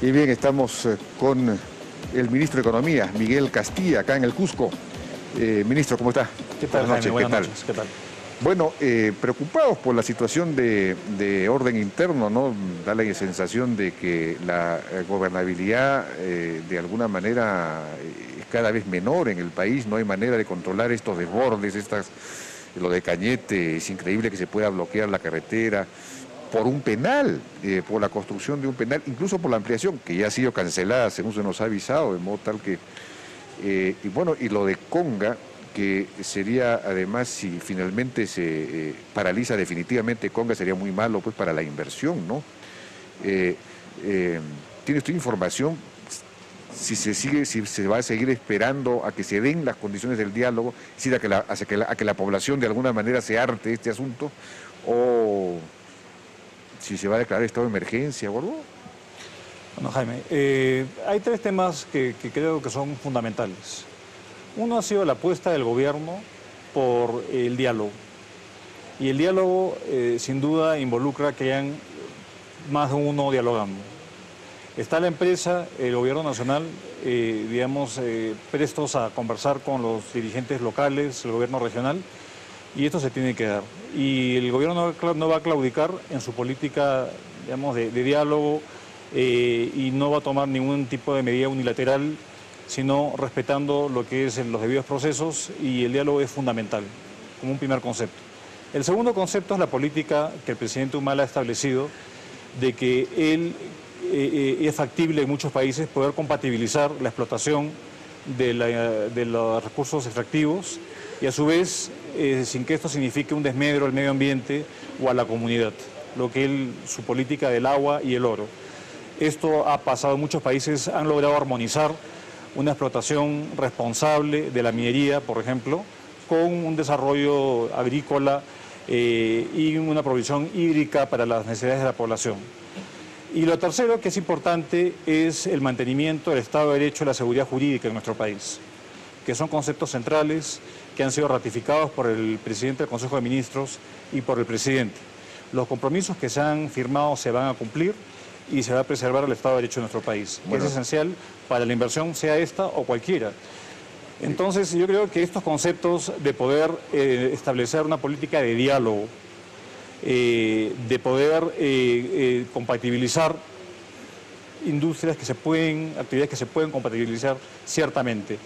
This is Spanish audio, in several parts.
Y bien, estamos con el ministro de Economía, Miguel Castilla, acá en el Cusco. Ministro, ¿cómo está? ¿Qué tal, Jaime? Buenas noches. ¿Qué tal? Bueno, preocupados por la situación de orden interno, ¿no? Da la sensación de que la gobernabilidad de alguna manera es cada vez menor en el país, no hay manera de controlar estos desbordes, lo de Cañete, es increíble que se pueda bloquear la carretera por un penal, por la construcción de un penal, incluso por la ampliación, que ya ha sido cancelada, según se nos ha avisado, de modo tal que... y bueno, y lo de Conga, que sería, además, si finalmente se paraliza definitivamente Conga, sería muy malo pues para la inversión, ¿no? ¿Tiene usted información si se va a seguir esperando a que se den las condiciones del diálogo, es decir, a que la población de alguna manera se harte de este asunto, o si se va a declarar estado de emergencia o algo? Bueno, Jaime, hay tres temas que creo que son fundamentales. Uno ha sido la apuesta del gobierno por el diálogo. Y el diálogo, sin duda, involucra que hayan más de uno dialogando. Está la empresa, el gobierno nacional, prestos a conversar con los dirigentes locales, el gobierno regional, y esto se tiene que dar. Y el gobierno no va a claudicar en su política, digamos, de diálogo y no va a tomar ningún tipo de medida unilateral, sino respetando lo que es los debidos procesos, y el diálogo es fundamental, como un primer concepto. El segundo concepto es la política que el presidente Humala ha establecido, de que él es factible en muchos países poder compatibilizar la explotación de los recursos extractivos y a su vez sin que esto signifique un desmedro al medio ambiente o a la comunidad, su política del agua y el oro. Esto ha pasado en muchos países, han logrado armonizar una explotación responsable de la minería, por ejemplo, con un desarrollo agrícola y una provisión hídrica para las necesidades de la población. Y lo tercero, que es importante, es el mantenimiento del Estado de Derecho y la seguridad jurídica en nuestro país, que son conceptos centrales que han sido ratificados por el presidente del Consejo de Ministros y por el presidente. Los compromisos que se han firmado se van a cumplir y se va a preservar el Estado de Derecho de nuestro país, que es esencial para la inversión, sea esta o cualquiera. Entonces, yo creo que estos conceptos de poder establecer una política de diálogo, de poder compatibilizar industrias actividades que se pueden compatibilizar ciertamente.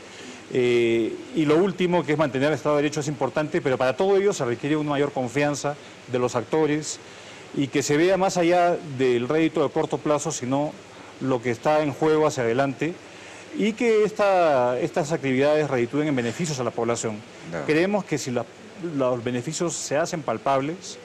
Y lo último, que es mantener el Estado de Derecho, es importante, pero para todo ello se requiere una mayor confianza de los actores y que se vea más allá del rédito de corto plazo, sino lo que está en juego hacia adelante, y que estas actividades reditúen en beneficios a la población. No. Creemos que si los beneficios se hacen palpables,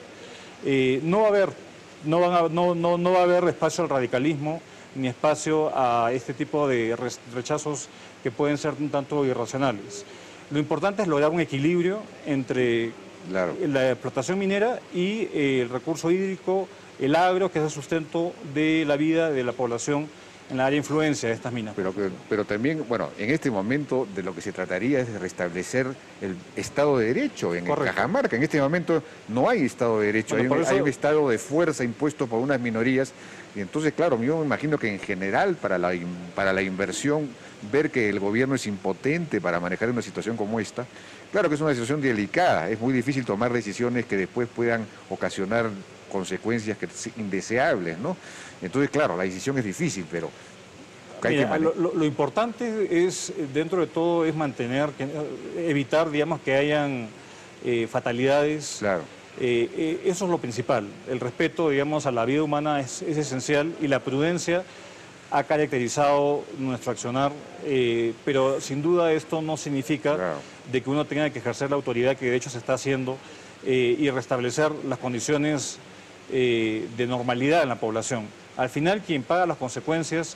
no va a haber espacio al radicalismo ni espacio a este tipo de rechazos que pueden ser un tanto irracionales. Lo importante es lograr un equilibrio entre la explotación minera y el recurso hídrico, el agro, que es el sustento de la vida de la población en la área de influencia de estas minas. Pero también, bueno, en este momento de lo que se trataría es de restablecer el Estado de Derecho en Cajamarca. En este momento no hay Estado de Derecho, bueno, hay un Estado de fuerza impuesto por unas minorías. Y entonces, claro, yo me imagino que en general para la inversión, ver que el gobierno es impotente para manejar una situación como esta, claro que es una situación delicada, es muy difícil tomar decisiones que después puedan ocasionar consecuencias indeseables, ¿no? Entonces, claro, la decisión es difícil, pero... Mira, lo importante es, dentro de todo, es evitar, digamos, que hayan fatalidades. Claro. Eso es lo principal. El respeto, digamos, a la vida humana es esencial, y la prudencia ha caracterizado nuestro accionar, pero sin duda esto no significa de que uno tenga que ejercer la autoridad que de hecho se está haciendo y restablecer las condiciones de normalidad en la población. Al final, quien paga las consecuencias,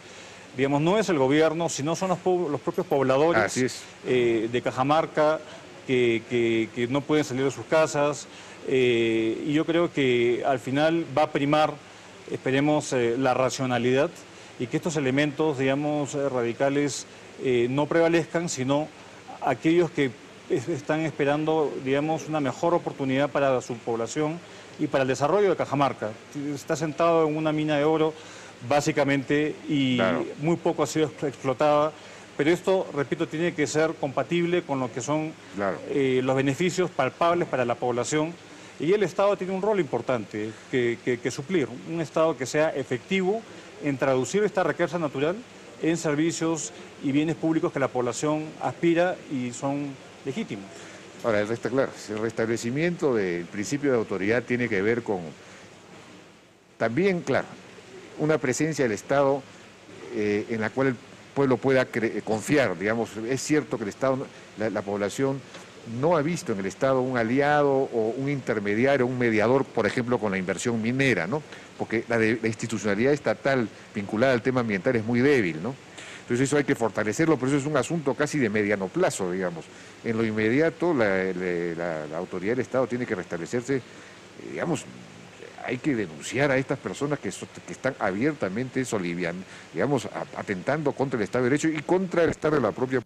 digamos, no es el gobierno, sino son los propios pobladores de Cajamarca que no pueden salir de sus casas, y yo creo que al final va a primar, esperemos, la racionalidad, y que estos elementos, digamos, radicales no prevalezcan, sino aquellos que están esperando, digamos, una mejor oportunidad para su población y para el desarrollo de Cajamarca. Está sentado en una mina de oro básicamente, y Claro. muy poco ha sido explotada. Pero esto, repito, tiene que ser compatible con lo que son Claro. los beneficios palpables para la población. Y el Estado tiene un rol importante que suplir, un Estado que sea efectivo en traducir esta riqueza natural en servicios y bienes públicos que la población aspira y son legítimos. Ahora, claro, el restablecimiento del principio de autoridad tiene que ver con, también, claro, una presencia del Estado en la cual el pueblo pueda confiar, digamos. Es cierto que el Estado, la población no ha visto en el Estado un aliado o un intermediario, un mediador, por ejemplo, con la inversión minera, ¿no? Porque la institucionalidad estatal vinculada al tema ambiental es muy débil, ¿no? Entonces eso hay que fortalecerlo, pero eso es un asunto casi de mediano plazo, digamos. En lo inmediato, la autoridad del Estado tiene que restablecerse, digamos. Hay que denunciar a estas personas que están abiertamente digamos, atentando contra el Estado de Derecho y contra el Estado de la propia.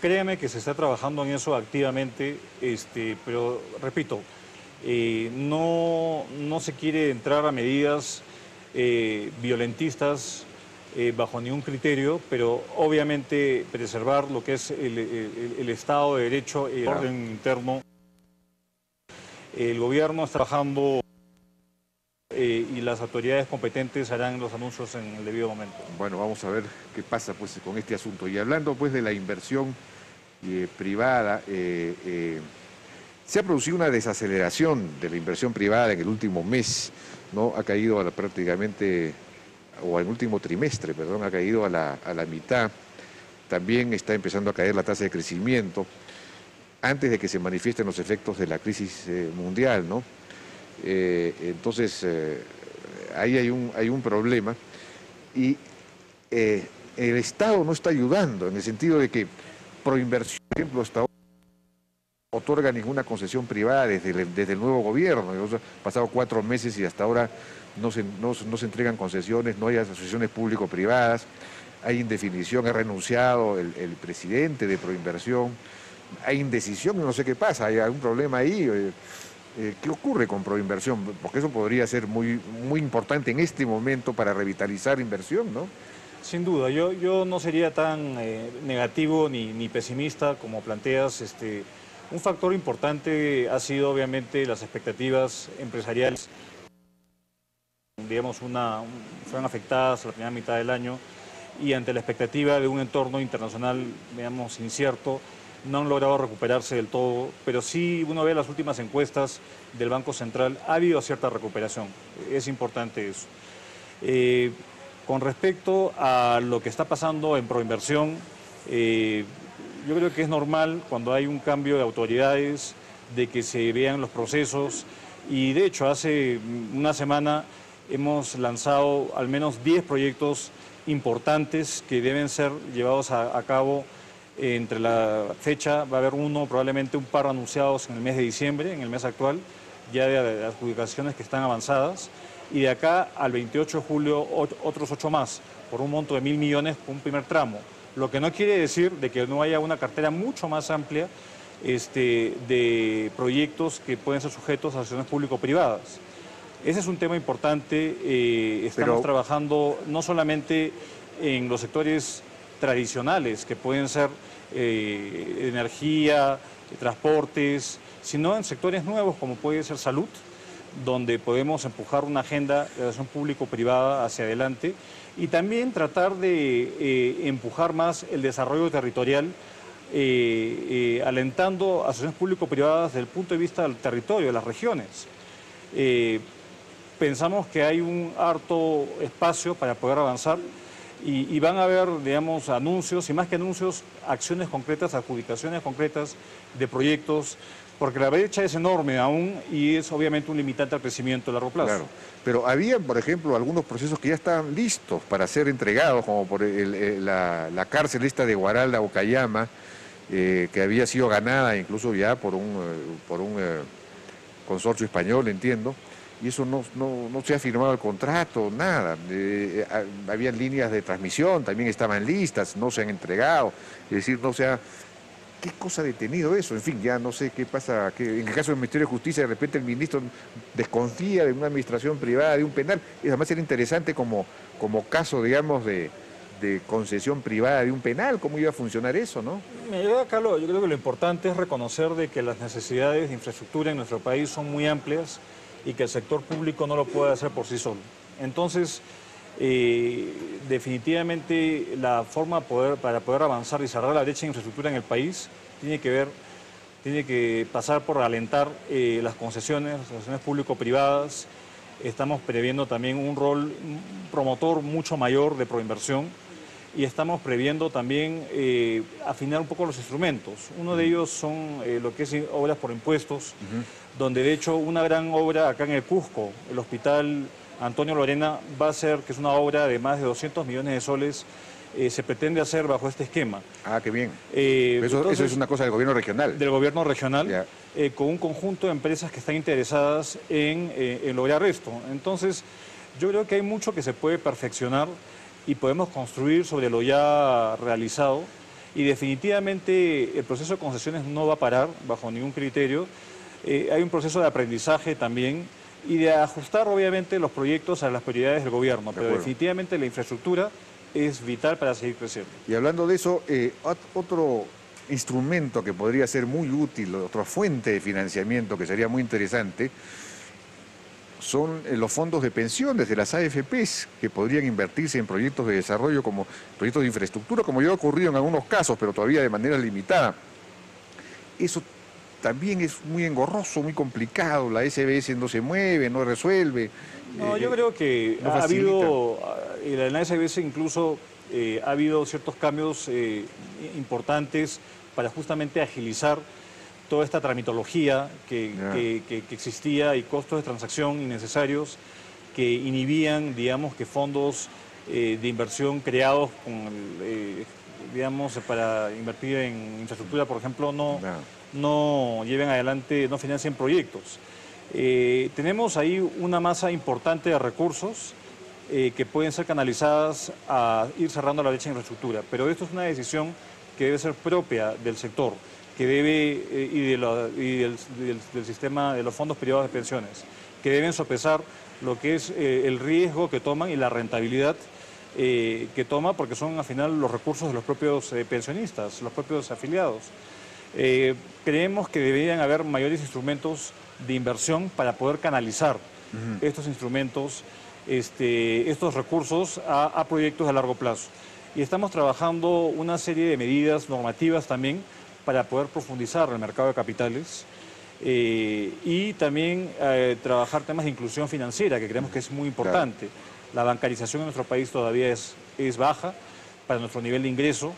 Créame que se está trabajando en eso activamente, pero repito, no se quiere entrar a medidas violentistas bajo ningún criterio, pero obviamente preservar lo que es el Estado de Derecho y el orden interno. El gobierno está trabajando y las autoridades competentes harán los anuncios en el debido momento. Bueno, vamos a ver qué pasa pues con este asunto. Y hablando pues de la inversión privada, se ha producido una desaceleración de la inversión privada en el último mes, ¿no? Ha caído prácticamente, o en el último trimestre, perdón, ha caído a la mitad. También está empezando a caer la tasa de crecimiento antes de que se manifiesten los efectos de la crisis mundial, ¿no? Entonces, ahí hay un problema y el Estado no está ayudando en el sentido de que Proinversión, por ejemplo, hasta ahora no otorga ninguna concesión privada desde el nuevo gobierno. Han pasado 4 meses y hasta ahora no se entregan concesiones, no hay asociaciones público-privadas, hay indefinición, ha renunciado el presidente de Proinversión, hay indecisión, no sé qué pasa, hay algún problema ahí. ¿Qué ocurre con Proinversión? Porque eso podría ser muy importante en este momento para revitalizar inversión, ¿no? Sin duda, yo no sería tan negativo ni pesimista como planteas. Un factor importante ha sido obviamente las expectativas empresariales. Digamos, fueron afectadas la primera mitad del año y ante la expectativa de un entorno internacional, digamos, incierto, no han logrado recuperarse del todo, pero sí uno ve las últimas encuestas del Banco Central, ha habido cierta recuperación, es importante eso. Con respecto a lo que está pasando en Proinversión, yo creo que es normal cuando hay un cambio de autoridades, de que se vean los procesos, y de hecho hace una semana hemos lanzado al menos 10 proyectos importantes que deben ser llevados a cabo. Entre la fecha va a haber probablemente un par anunciados en el mes de diciembre, en el mes actual, ya de adjudicaciones que están avanzadas, y de acá al 28 de julio otros 8 más, por un monto de 1.000 millones, un primer tramo. Lo que no quiere decir de que no haya una cartera mucho más amplia de proyectos que pueden ser sujetos a asociaciones público-privadas. Ese es un tema importante. Estamos trabajando no solamente en los sectores tradicionales, que pueden ser energía, transportes, sino en sectores nuevos como puede ser salud, donde podemos empujar una agenda de relación público-privada hacia adelante y también tratar de empujar más el desarrollo territorial, alentando asociaciones público-privadas desde el punto de vista del territorio, de las regiones. Pensamos que hay un harto espacio para poder avanzar y van a haber, digamos, anuncios, y más que anuncios, acciones concretas, adjudicaciones concretas de proyectos, porque la brecha es enorme aún y es obviamente un limitante al crecimiento a largo plazo. Claro, pero había, por ejemplo, algunos procesos que ya estaban listos para ser entregados, como por la cárcel esta de Guaralda, Ocayama, que había sido ganada incluso ya por un consorcio español, entiendo, y eso no se ha firmado el contrato, nada. Habían líneas de transmisión, también estaban listas, no se han entregado, es decir, no se ha ¿Qué cosa ha detenido eso? En fin, ya no sé qué pasa, que en el caso del Ministerio de Justicia de repente el ministro desconfía de una administración privada, de un penal. Y además era interesante como caso, digamos, de concesión privada de un penal, cómo iba a funcionar eso, ¿no? Mira, Carlos, yo creo que lo importante es reconocer de que las necesidades de infraestructura en nuestro país son muy amplias y que el sector público no lo puede hacer por sí solo. Entonces, definitivamente la forma para poder avanzar y cerrar la brecha de infraestructura en el país tiene que pasar por alentar las concesiones público-privadas. Estamos previendo también un rol promotor mucho mayor de proinversión y estamos previendo también afinar un poco los instrumentos. Uno de ellos son lo que es obras por impuestos, donde de hecho una gran obra acá en el Cusco, el Hospital Antonio Lorena, va a ser, que es una obra de más de 200 millones de soles, se pretende hacer bajo este esquema. Ah, qué bien. Eso es una cosa del gobierno regional. Del gobierno regional, con un conjunto de empresas que están interesadas en lograr esto. Entonces, yo creo que hay mucho que se puede perfeccionar y podemos construir sobre lo ya realizado. Y definitivamente el proceso de concesiones no va a parar bajo ningún criterio. Hay un proceso de aprendizaje también y de ajustar obviamente los proyectos a las prioridades del gobierno, pero definitivamente la infraestructura es vital para seguir creciendo. Y hablando de eso, otro instrumento que podría ser muy útil, otra fuente de financiamiento que sería muy interesante, son los fondos de pensiones de las AFPs, que podrían invertirse en proyectos de desarrollo, como proyectos de infraestructura, como ya ha ocurrido en algunos casos, pero todavía de manera limitada. Eso también es muy engorroso, muy complicado, la SBS no se mueve, no resuelve. No, yo creo que no ha facilita. habido, en la SBS incluso ha habido ciertos cambios importantes para justamente agilizar toda esta tramitología que existía y costos de transacción innecesarios que inhibían, digamos, que fondos de inversión creados digamos, para invertir en infraestructura, por ejemplo, no lleven adelante, no financien proyectos. Tenemos ahí una masa importante de recursos que pueden ser canalizadas a ir cerrando la brecha de infraestructura, pero esto es una decisión que debe ser propia del sector, que debe, del sistema de los fondos privados de pensiones, que deben sopesar lo que es el riesgo que toman y la rentabilidad que toma, porque son al final los recursos de los propios pensionistas, los propios afiliados. Creemos que deberían haber mayores instrumentos de inversión para poder canalizar estos instrumentos, estos recursos a proyectos a largo plazo. Y estamos trabajando una serie de medidas normativas también para poder profundizar el mercado de capitales y también trabajar temas de inclusión financiera, que creemos que es muy importante. La bancarización en nuestro país todavía es baja para nuestro nivel de ingreso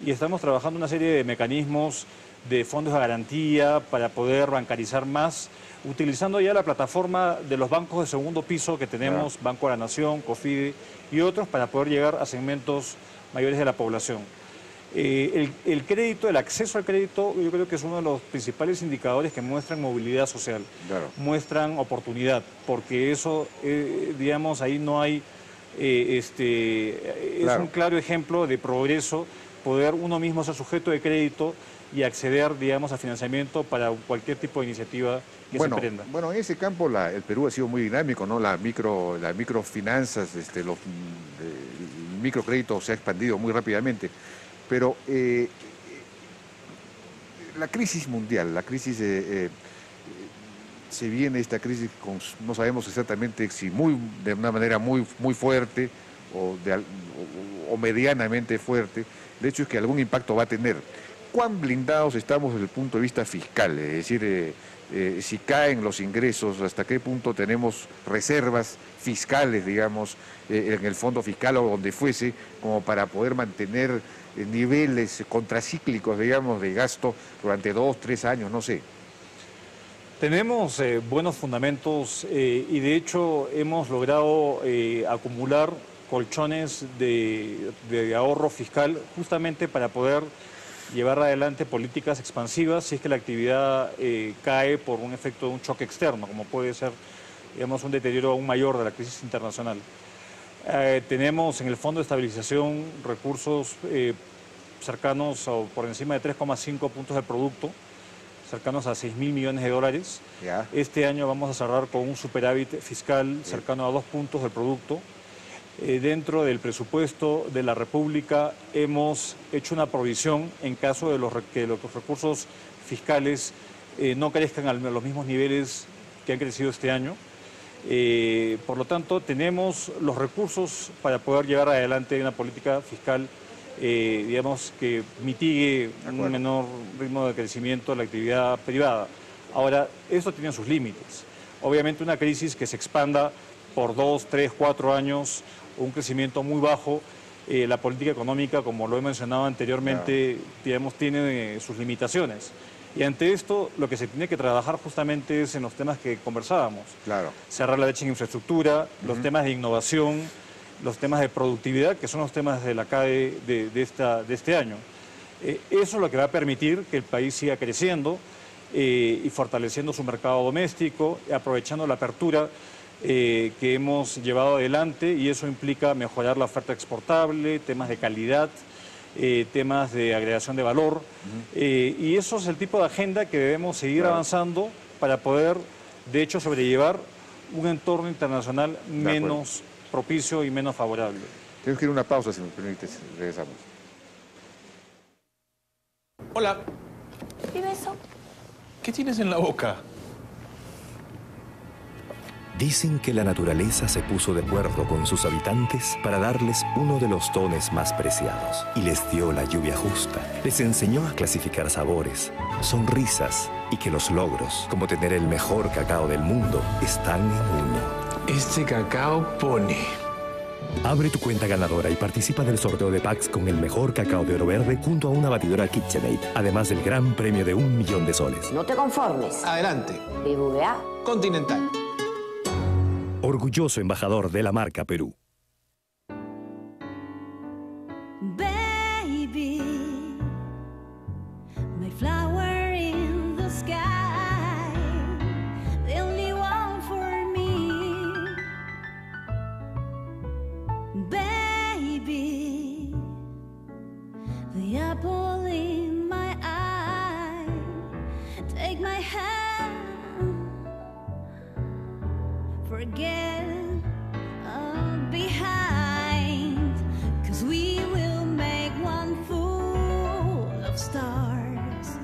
y estamos trabajando una serie de mecanismos de fondos de garantía para poder bancarizar más, utilizando ya la plataforma de los bancos de segundo piso que tenemos, Banco de la Nación, COFIDE y otros, para poder llegar a segmentos mayores de la población. El crédito, el acceso al crédito, yo creo que es uno de los principales indicadores que muestran movilidad social, muestran oportunidad, porque eso, digamos, ahí no hay, es un claro ejemplo de progreso, poder uno mismo ser sujeto de crédito y acceder, digamos, a financiamiento para cualquier tipo de iniciativa que se emprenda. Bueno, en ese campo el Perú ha sido muy dinámico, ¿no? Las microfinanzas, el microcrédito se ha expandido muy rápidamente. Pero la crisis mundial, se viene esta crisis, no sabemos exactamente si de una manera muy fuerte o medianamente fuerte. El hecho es que algún impacto va a tener. ¿Cuán blindados estamos desde el punto de vista fiscal? Es decir, si caen los ingresos, ¿hasta qué punto tenemos reservas fiscales, digamos, en el fondo fiscal o donde fuese, como para poder mantener niveles contracíclicos, digamos, de gasto durante 2, 3 años, no sé? Tenemos buenos fundamentos y de hecho hemos logrado acumular colchones de ahorro fiscal justamente para poder llevar adelante políticas expansivas si es que la actividad cae por un efecto de un choque externo, como puede ser, digamos, un deterioro aún mayor de la crisis internacional. Tenemos en el Fondo de Estabilización recursos cercanos o por encima de 3,5 puntos de producto, cercanos a 6.000 millones de dólares. Ya. Este año vamos a cerrar con un superávit fiscal cercano a 2 puntos del producto. Dentro del presupuesto de la República hemos hecho una provisión en caso de que los recursos fiscales no crezcan a los mismos niveles que han crecido este año. Por lo tanto, tenemos los recursos para poder llevar adelante una política fiscal, digamos, que mitigue un menor ritmo de crecimiento de la actividad privada. Ahora, esto tiene sus límites. Obviamente, una crisis que se expanda por 2, 3, 4 años, un crecimiento muy bajo, la política económica, como lo he mencionado anteriormente, digamos, tiene sus limitaciones. Y ante esto, lo que se tiene que trabajar justamente es en los temas que conversábamos. Claro. Cerrar la brecha en infraestructura, los temas de innovación, los temas de productividad, que son los temas de la CADE de este año. Eso es lo que va a permitir que el país siga creciendo y fortaleciendo su mercado doméstico, aprovechando la apertura que hemos llevado adelante, y eso implica mejorar la oferta exportable, temas de calidad, temas de agregación de valor, y eso es el tipo de agenda que debemos seguir avanzando para poder, de hecho, sobrellevar un entorno internacional menos propicio y menos favorable. Tenemos que ir a una pausa, si me permites, regresamos. Hola, ¿Y beso? ¿qué tienes en la boca? Dicen que la naturaleza se puso de acuerdo con sus habitantes para darles uno de los dones más preciados y les dio la lluvia justa. Les enseñó a clasificar sabores, sonrisas y que los logros, como tener el mejor cacao del mundo, están en uno. Este cacao pone. Abre tu cuenta ganadora y participa del sorteo de packs con el mejor cacao de oro verde junto a una batidora KitchenAid, además del gran premio de $1.000.000. No te conformes. Adelante. BBVA. Continental. Orgulloso embajador de la marca Perú. Baby, my flower in the sky, the only one for me. Baby, the apple in my eye, take my hand, forget behind, 'cause we will make one full of stars,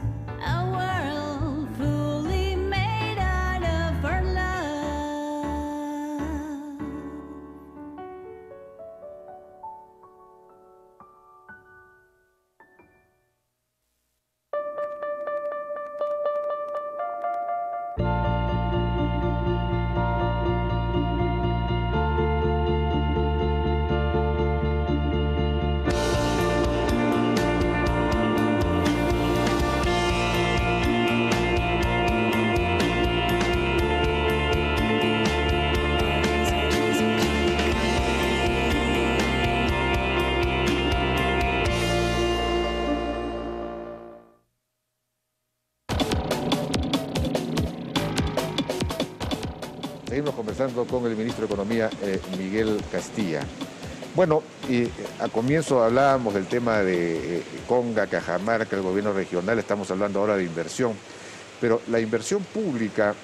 a world fully made out of our love. Seguimos conversando con el ministro de Economía, Miguel Castilla. Bueno, a comienzo hablábamos del tema de Conga, Cajamarca, el gobierno regional, estamos hablando ahora de inversión, pero la inversión pública,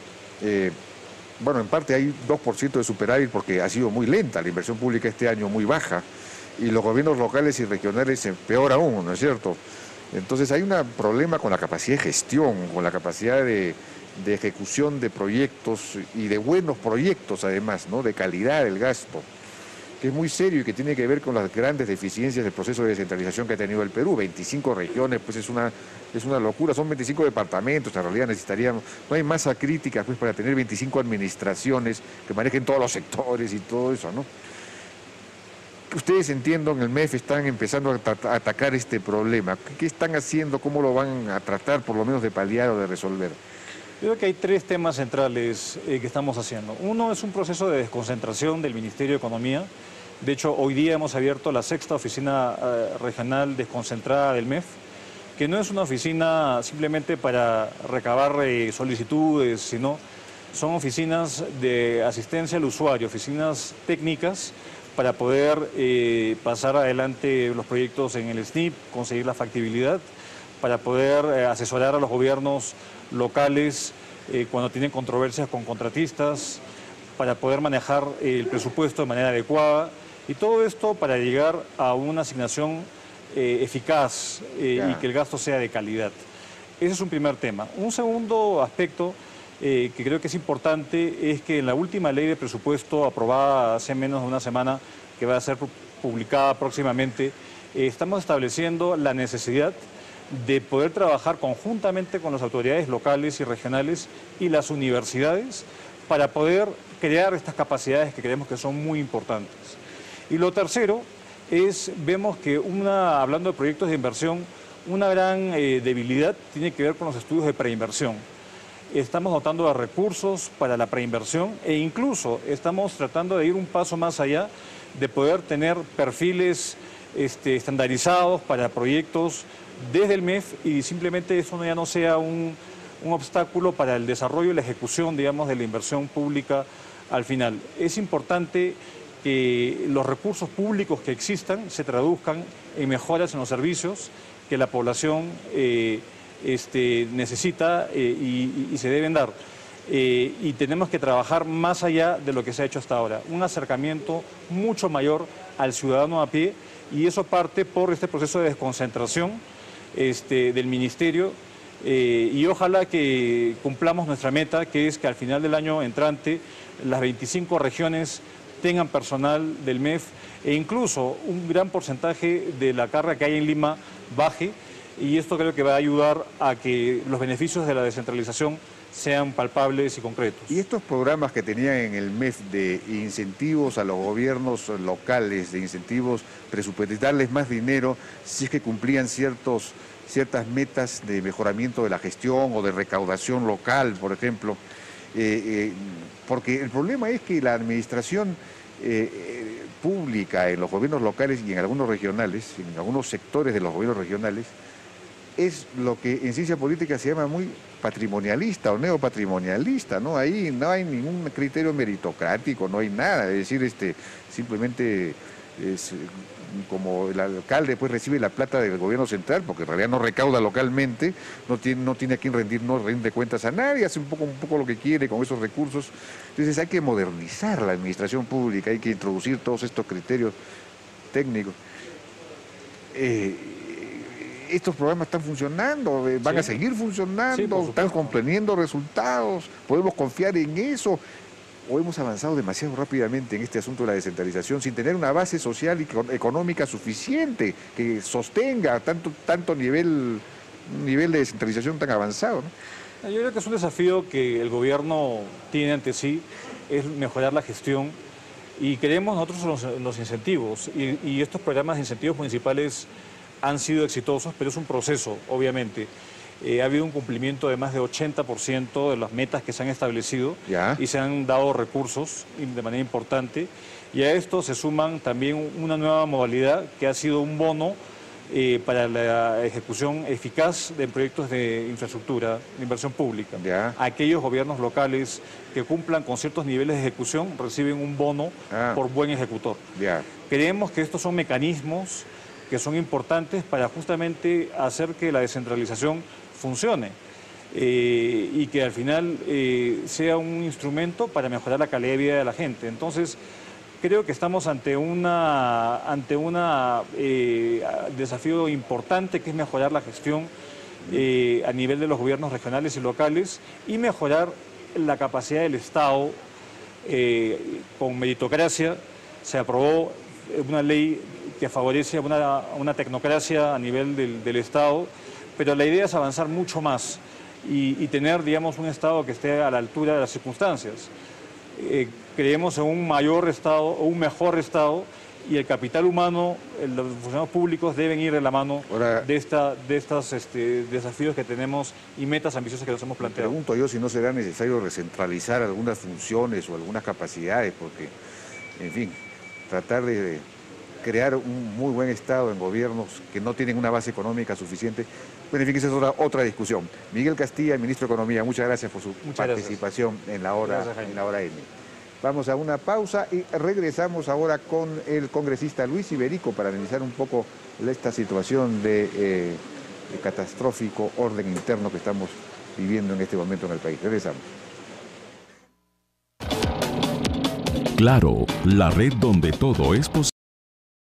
bueno, en parte hay 2% de superávit porque ha sido muy lenta la inversión pública este año, muy baja, y los gobiernos locales y regionales peor aún, ¿no es cierto? Entonces hay un problema con la capacidad de gestión, con la capacidad de ejecución de proyectos y de buenos proyectos además, ¿no? De calidad del gasto, que es muy serio y que tiene que ver con las grandes deficiencias del proceso de descentralización que ha tenido el Perú. 25 regiones, pues es una locura, son 25 departamentos, en realidad necesitaríamos, no hay masa crítica pues para tener 25 administraciones que manejen todos los sectores y todo eso, ¿no? Ustedes, entiendo, en el MEF están empezando a atacar este problema. ¿Qué están haciendo? ¿Cómo lo van a tratar, por lo menos de paliar o de resolver? Yo creo que hay 3 temas centrales que estamos haciendo. Uno es un proceso de desconcentración del Ministerio de Economía. De hecho, hoy día hemos abierto la 6ª oficina regional desconcentrada del MEF, que no es una oficina simplemente para recabar solicitudes, sino son oficinas de asistencia al usuario, oficinas técnicas para poder pasar adelante los proyectos en el SNIP, conseguir la factibilidad, para poder asesorar a los gobiernos locales cuando tienen controversias con contratistas, para poder manejar el presupuesto de manera adecuada, y todo esto para llegar a una asignación eficaz y que el gasto sea de calidad. Ese es un primer tema. Un segundo aspecto que creo que es importante es que en la última ley de presupuesto aprobada hace menos de una semana, que va a ser publicada próximamente, estamos estableciendo la necesidad de poder trabajar conjuntamente con las autoridades locales y regionales y las universidades para poder crear estas capacidades que creemos que son muy importantes. Y lo tercero es, vemos que hablando de proyectos de inversión, una gran debilidad tiene que ver con los estudios de preinversión. Estamos dotando de recursos para la preinversión e incluso estamos tratando de ir un paso más allá, de poder tener perfiles estandarizados para proyectos desde el MEF y simplemente eso ya no sea un obstáculo para el desarrollo y la ejecución, digamos, de la inversión pública al final. Es importante que los recursos públicos que existan se traduzcan en mejoras en los servicios que la población necesita y se deben dar. Y tenemos que trabajar más allá de lo que se ha hecho hasta ahora, un acercamiento mucho mayor al ciudadano a pie, y eso parte por este proceso de desconcentración del Ministerio, y ojalá que cumplamos nuestra meta, que es que al final del año entrante las 25 regiones tengan personal del MEF e incluso un gran porcentaje de la carga que hay en Lima baje, y esto creo que va a ayudar a que los beneficios de la descentralización sean palpables y concretos. Y estos programas que tenían en el MEF de incentivos a los gobiernos locales, de incentivos presupuestales, darles más dinero si es que cumplían ciertas metas de mejoramiento de la gestión o de recaudación local, por ejemplo, porque el problema es que la administración pública en los gobiernos locales y en algunos regionales, en algunos sectores de los gobiernos regionales, es lo que en ciencia política se llama muy patrimonialista o neopatrimonialista, ¿no? Ahí no hay ningún criterio meritocrático, no hay nada, es decir, simplemente es como el alcalde pues recibe la plata del gobierno central, porque en realidad no recauda localmente, no tiene a quien rendir, no rinde cuentas a nadie, hace un poco lo que quiere con esos recursos. Entonces hay que modernizar la administración pública, hay que introducir todos estos criterios técnicos. Estos programas están funcionando, van a seguir funcionando, están componiendo resultados, podemos confiar en eso. ¿O hemos avanzado demasiado rápidamente en este asunto de la descentralización sin tener una base social y económica suficiente que sostenga tanto nivel de descentralización tan avanzado, ¿no? Yo creo que es un desafío que el gobierno tiene ante sí, es mejorar la gestión, y creemos nosotros los incentivos, y estos programas de incentivos municipales han sido exitosos, pero es un proceso, obviamente. Ha habido un cumplimiento de más de 80% de las metas que se han establecido y se han dado recursos de manera importante. Y a esto se suman también una nueva modalidad que ha sido un bono para la ejecución eficaz de proyectos de infraestructura, de inversión pública. Aquellos gobiernos locales que cumplan con ciertos niveles de ejecución reciben un bono por buen ejecutor. Creemos que estos son mecanismos que son importantes para justamente hacer que la descentralización funcione y que al final sea un instrumento para mejorar la calidad de vida de la gente. Entonces, creo que estamos ante un desafío importante, que es mejorar la gestión a nivel de los gobiernos regionales y locales y mejorar la capacidad del Estado con meritocracia. Se aprobó una ley que favorece una tecnocracia a nivel del Estado, pero la idea es avanzar mucho más y tener, digamos, un Estado que esté a la altura de las circunstancias. Creemos en un mayor Estado o un mejor Estado, y el capital humano, los funcionarios públicos deben ir de la mano de estos desafíos que tenemos y metas ambiciosas que nos hemos planteado. Pregunto yo si no será necesario recentralizar algunas funciones o algunas capacidades, porque, en fin, tratar de crear un muy buen Estado en gobiernos que no tienen una base económica suficiente, bueno, en fin, esa es otra discusión. Miguel Castilla, ministro de Economía, muchas gracias por su participación en la hora M. Vamos a una pausa y regresamos ahora con el congresista Luis Iberico para analizar un poco esta situación de catastrófico orden interno que estamos viviendo en este momento en el país. Regresamos. Claro, la red donde todo es posible.